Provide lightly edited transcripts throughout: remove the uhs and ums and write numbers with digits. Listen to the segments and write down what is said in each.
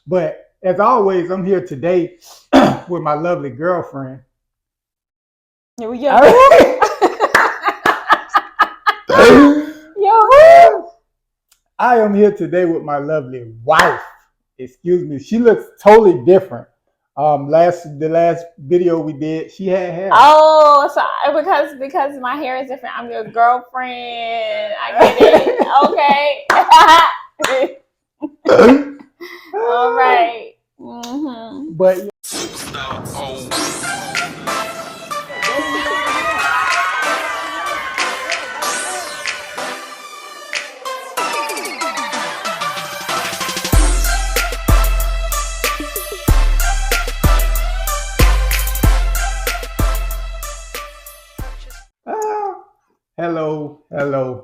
But as always, I'm here today with my lovely girlfriend. Yo, I am here today with my lovely wife. Excuse me. She looks totally different. The last video we did, she had hair. Oh, so because my hair is different, I'm your girlfriend. I get it. Okay. All right. But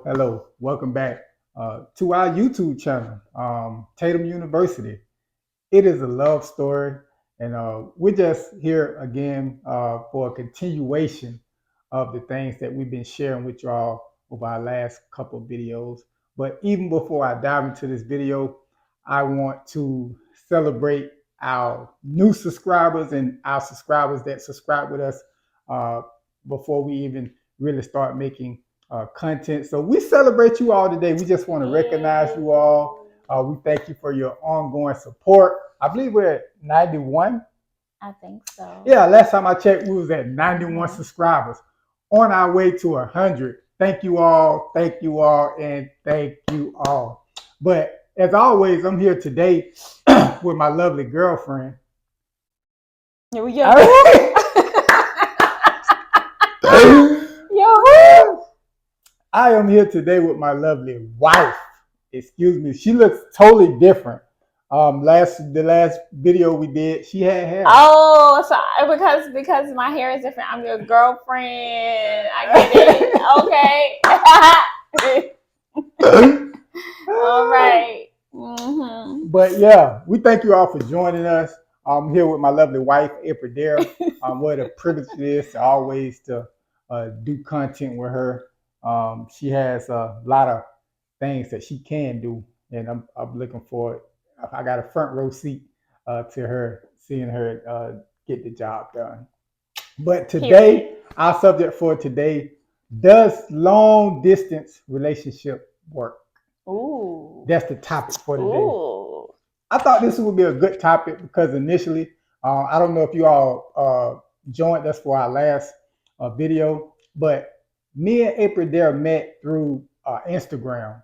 hello. Welcome back to our YouTube channel, Tatum University. It is a love story, and we're just here again for a continuation of the things that we've been sharing with y'all over our last couple of videos. But even before I dive into this video, I want to celebrate our new subscribers and our subscribers that subscribe with us before we even really start making content. So we celebrate you all today. We just want to recognize you all. We thank you for your ongoing support. I believe we're at 91. I think so. Yeah, last time I checked, we was at 91 subscribers. On our way to 100. Thank you all, and thank you all. But as always, I'm here today with my lovely girlfriend. I am here today with my lovely wife. Excuse me. She looks totally different. The last video we did, she had hair. Oh, so because my hair is different, I'm your girlfriend. I get it. Okay. All right. But yeah, we thank you all for joining us. I'm here with my lovely wife, April Dare. What a privilege it is to always to do content with her. She has a lot of things that she can do, and I'm looking forward. I got a front row seat to her, seeing her get the job done. But today, our subject for today, does long distance relationship work? Ooh. That's the topic for today. Ooh. I thought this would be a good topic because initially, I don't know if you all joined us for our last video, but me and April Dare met through Instagram.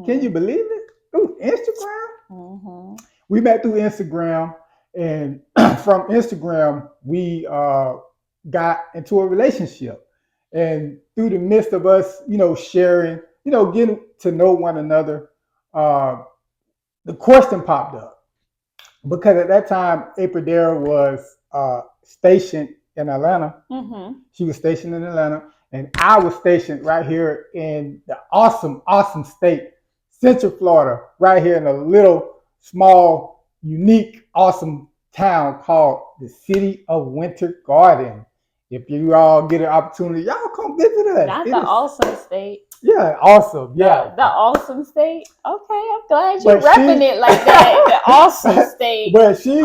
Can you believe it? Through Instagram? We met through Instagram, and from Instagram, we got into a relationship. And through the midst of us, sharing, getting to know one another, the question popped up. Because at that time, April Dare was stationed in Atlanta. She was stationed in Atlanta, and I was stationed right here in the awesome state, Central Florida, right here in a little, small, unique, awesome town called the City of Winter Garden. If you all get an opportunity, y'all come visit us. That's the awesome state. Yeah, awesome. Yeah. The awesome state. Okay, I'm glad you're repping it like that. The awesome state. But she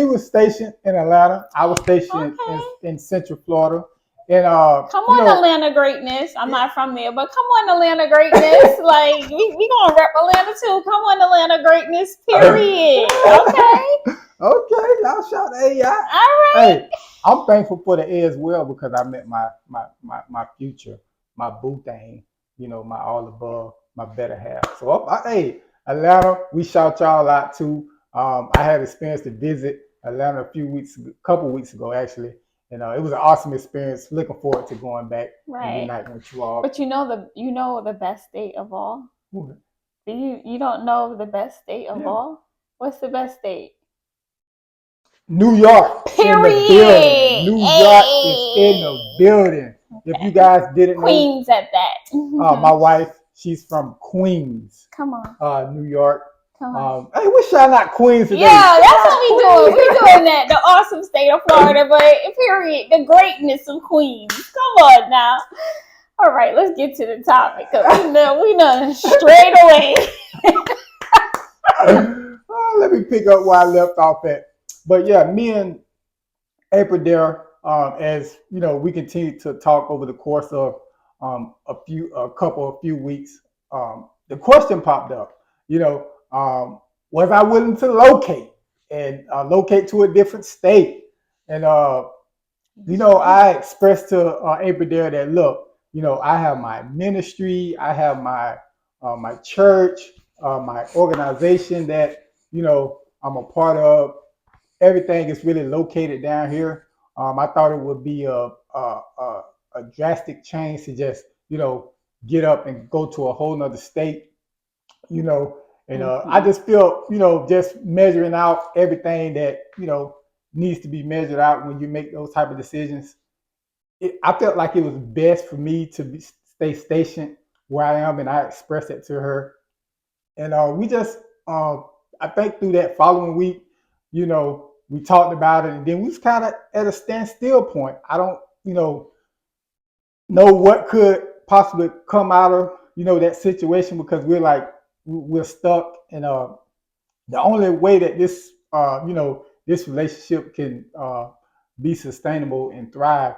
was stationed in Atlanta. I was stationed in Central Florida. And come on, Atlanta greatness. I'm not from there, but come on, Atlanta greatness. Like we gonna rep Atlanta too. Come on, Atlanta greatness. Period. Okay. Okay, y'all shout AI. All right. Hey, I'm thankful for the A as well because I met my future, my boo thing, my all above, my better half. So hey, Atlanta, we shout y'all out too. I had experience to visit Atlanta a couple weeks ago actually. And it was an awesome experience. Looking forward to going back and uniting with you all. But you know the best state of all? What? You don't know the best state of all? What's the best state? New York. Period. New York is in the building. Okay. If you guys didn't Queens know. at that. My wife, she's from Queens. Come on. New York. Hey, we shout out Queens today. Yeah, that's what we doing. We're doing that. The awesome state of Florida, but period, the greatness of Queens. Come on now. All right, let's get to the topic because we know straight away. Let me pick up where I left off at. But yeah, me and April there, as you know, we continue to talk over the course of a few weeks. The question popped up, you know, was I willing to locate and locate to a different state? And I expressed to April there that look, I have my ministry, I have my church, my organization that I'm a part of. Everything is really located down here. I thought it would be a drastic change to just get up and go to a whole nother state, you know. And I just feel just measuring out everything that needs to be measured out when you make those type of decisions. I felt like it was best for me to stay stationed where I am, and I expressed it to her. And we just, I think through that following week, we talked about it, and then we was kind of at a standstill point. I don't, know what could possibly come out of, that situation, because we're stuck. And the only way that this relationship can be sustainable and thrive,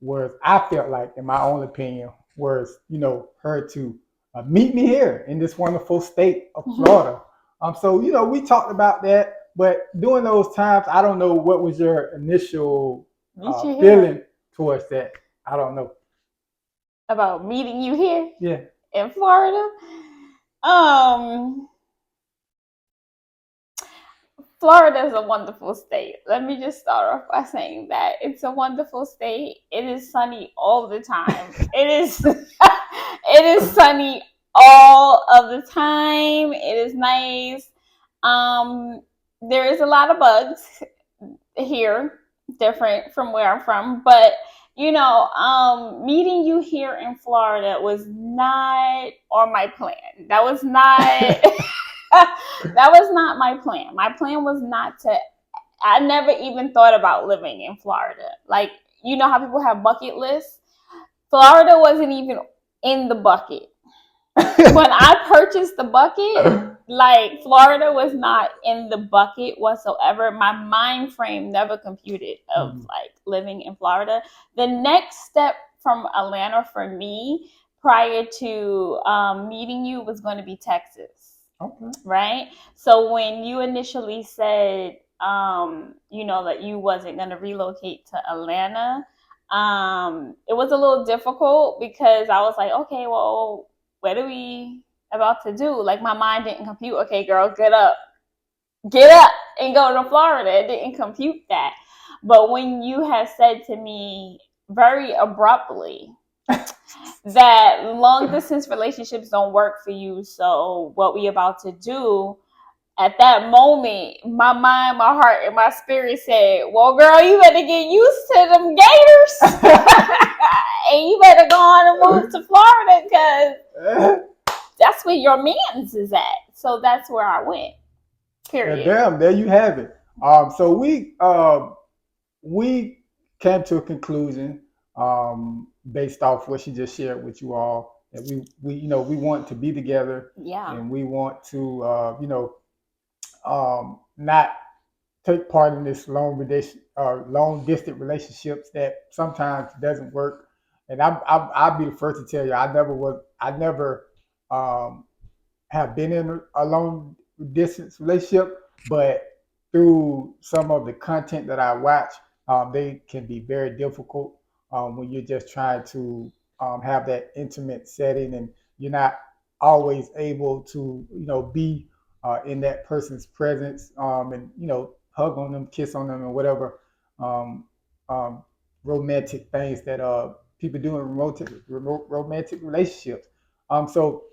was I felt like, in my own opinion, was, her to meet me here in this wonderful state of Florida. So, we talked about that, but during those times, I don't know what was your initial feeling towards that. I don't know. About meeting you here? Yeah. In Florida? Florida is a wonderful state. Let me just start off by saying that it's a wonderful state. It is sunny all the time. It is sunny all of the time. It is nice. There is a lot of bugs here, different from where I'm from, but meeting you here in Florida was not on my plan. That was not that was not my plan. My plan was not to. I never even thought about living in Florida. Like, how people have bucket lists? Florida wasn't even in the bucket. When I purchased the bucket, like, Florida was not in the bucket whatsoever. My mind frame never computed of like living in Florida. The next step from Atlanta for me prior to meeting you was going to be Texas. Okay. Right? So when you initially said, that you wasn't going to relocate to Atlanta, it was a little difficult because I was like, okay, well, what are we about to do? Like, my mind didn't compute, okay, girl, get up and go to Florida. It didn't compute that. But when you have said to me very abruptly that long distance relationships don't work for you, so what we about to do, at that moment, my mind, my heart, and my spirit said, well, girl, you better get used to them gators. And you better go on and move to Florida, because that's where your man's is at. So that's where I went. Period. Damn, there you have it. So we came to a conclusion based off what she just shared with you all, that we want to be together. Yeah. And we want to not take part in this long distance relationships that sometimes doesn't work. And I'll be the first to tell you, I never have been in a long distance relationship, but through some of the content that I watch, they can be very difficult when you're just trying to have that intimate setting, and you're not always able to be in that person's presence, and hug on them, kiss on them, and whatever romantic things that people do in romantic relationships. So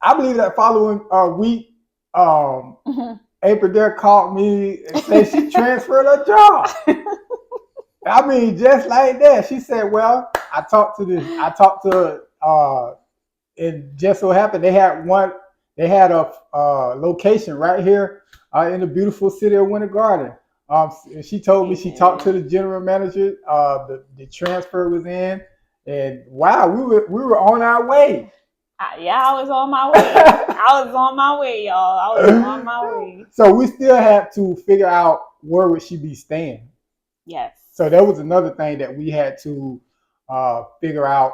I believe that following week, April there called me and said she transferred her job. I mean, just like that. She said, well, I talked to it just so happened they had a location right here in the beautiful city of Winter Garden. She told me she talked to the general manager. The transfer was in, and wow, we were on our way. Yeah, I was on my way. I was on my way, y'all. I was on my way. So we still had to figure out where would she be staying. Yes. So that was another thing that we had to figure out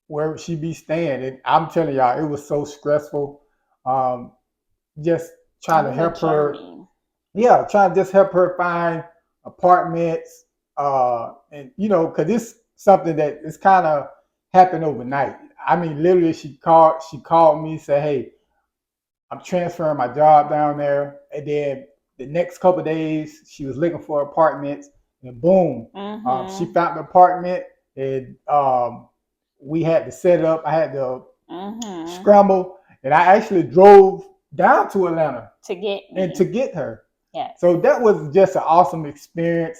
where would she be staying. And I'm telling y'all, it was so stressful. Um, just trying It to was a help her. journey. Yeah, trying to just help her find apartments. And because it's something that it's kind of happened overnight. I mean, literally, she called me, said, "Hey, I'm transferring my job down there," and then the next couple of days, she was looking for apartments, and boom, she Mm-hmm. found the apartment, and we had to set it up. I had to Mm-hmm. scramble, and I actually drove down to Atlanta To get and me. to get her. Yes. So that was just an awesome experience.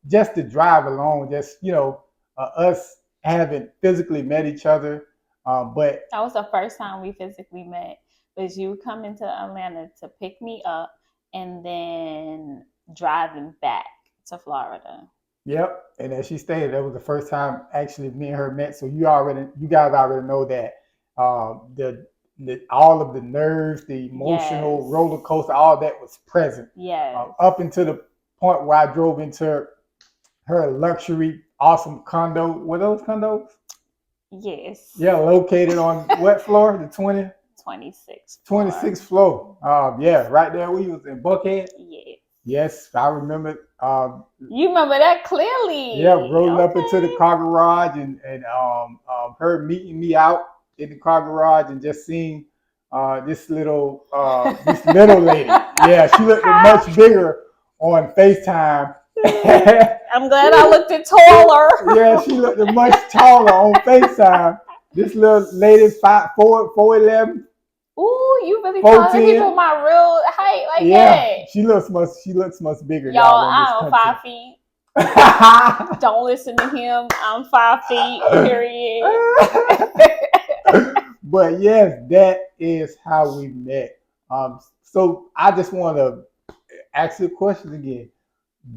Just to drive along, just us having physically met each other, but That was the first time we physically met. Was you coming to Atlanta to pick me up and then driving back to Florida. yep. And as she stated, that was the first time actually me and her met. So you guys already know that the all of the nerves, the emotional Yes. roller coaster, all that was present. Yes. Up until the point where I drove into her luxury, awesome condo. Were those condos? Yes. Yeah, located on what floor? The 26th floor. 26th floor. Yeah, right there. We was in Buckhead. Yes. Yes, I remember. You remember that clearly. Yeah, rolling up Okay. into the car garage and her meeting me out in the car garage and just seeing this little lady. Yeah, she looked much bigger on FaceTime. I'm glad I looked it taller. Yeah, she looked much taller on FaceTime. This little lady 5'4", 4'11". Ooh, you really telling 4'10". people my real height like Yeah, that? she looks much bigger. Y'all, in this I'm country. 5 feet. Don't listen to him. I'm 5 feet, period. But yes, that is how we met. So I just want to ask you a question again.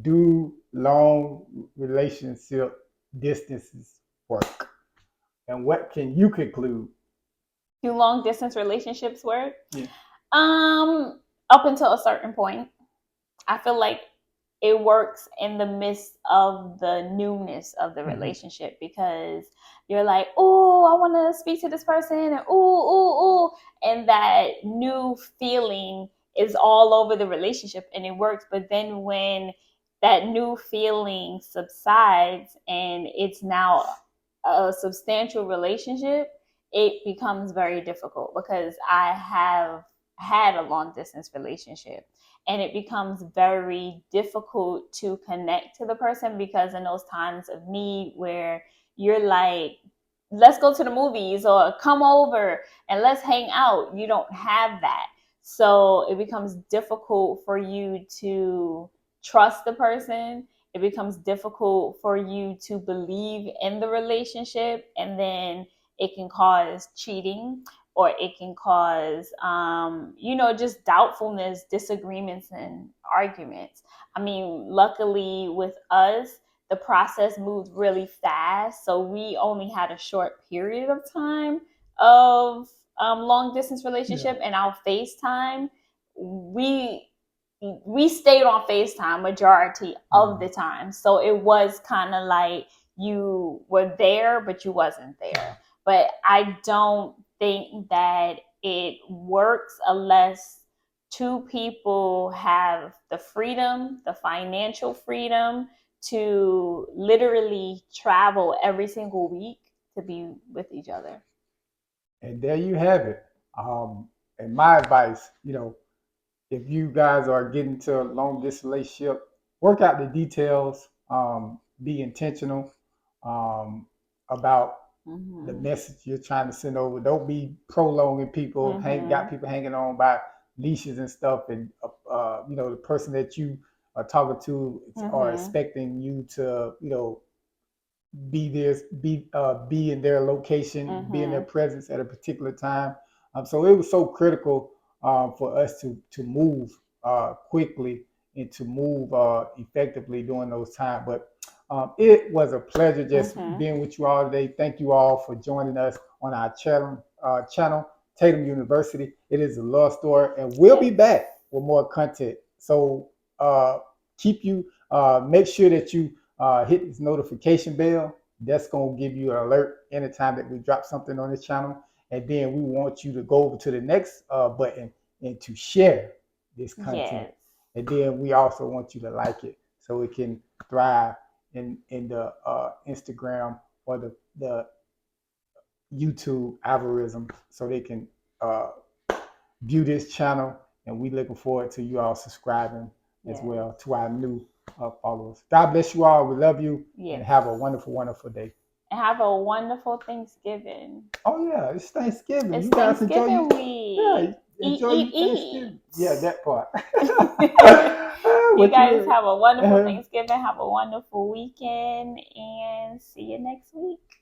Do long relationship distances work? And what can you conclude? Do long distance relationships work? Yeah. Up until a certain point. I feel like it works in the midst of the newness of the relationship because you're like, oh, I want to speak to this person, and ooh, and that new feeling is all over the relationship and it works. But then when that new feeling subsides and it's now a substantial relationship, it becomes very difficult because I have had a long distance relationship and it becomes very difficult to connect to the person because in those times of need where you're like, let's go to the movies or come over and let's hang out, you don't have that. So it becomes difficult for you to trust the person. It becomes difficult for you to believe in the relationship, and then it can cause cheating or it can cause just doubtfulness, disagreements, and arguments. I mean, luckily with us, the process moved really fast, so we only had a short period of time of long distance relationship. And our FaceTime, we stayed on FaceTime majority of the time, so it was kind of like you were there but you wasn't there. But I don't think that it works unless two people have the freedom, the financial freedom to literally travel every single week to be with each other. And there you have it. And my advice, if you guys are getting to a long distance relationship, work out the details. Be intentional about the message you're trying to send over. Don't be prolonging people. Got people hanging on by leashes and stuff, and the person that you are talking to are expecting you to, be there, be in their location, be in their presence at a particular time. So it was so critical for us to move quickly and to move effectively during those times. But It was a pleasure just Mhm. being with you all today. Thank you all for joining us on our channel, Tatum University. It is a love story, and we'll be Yes. back with more content. So make sure that you hit this notification bell. That's gonna give you an alert anytime that we drop something on this channel. And then we want you to go over to the next button and to share this content. Yes. And then we also want you to like it so it can thrive in the Instagram or the YouTube algorithm, so they can uh, view this channel. And we looking forward to you all subscribing as Yes. well to our new followers. God bless you all. We love you, and Yes. have a wonderful, wonderful day. And have a wonderful Thanksgiving. Oh yeah, it's Thanksgiving. It's You guys enjoy Thanksgiving yeah, week. enjoy Eat, your eat, Thanksgiving. Yeah, eat. that part. You What guys you have a wonderful uh, Thanksgiving. Have a wonderful weekend, and see you next week.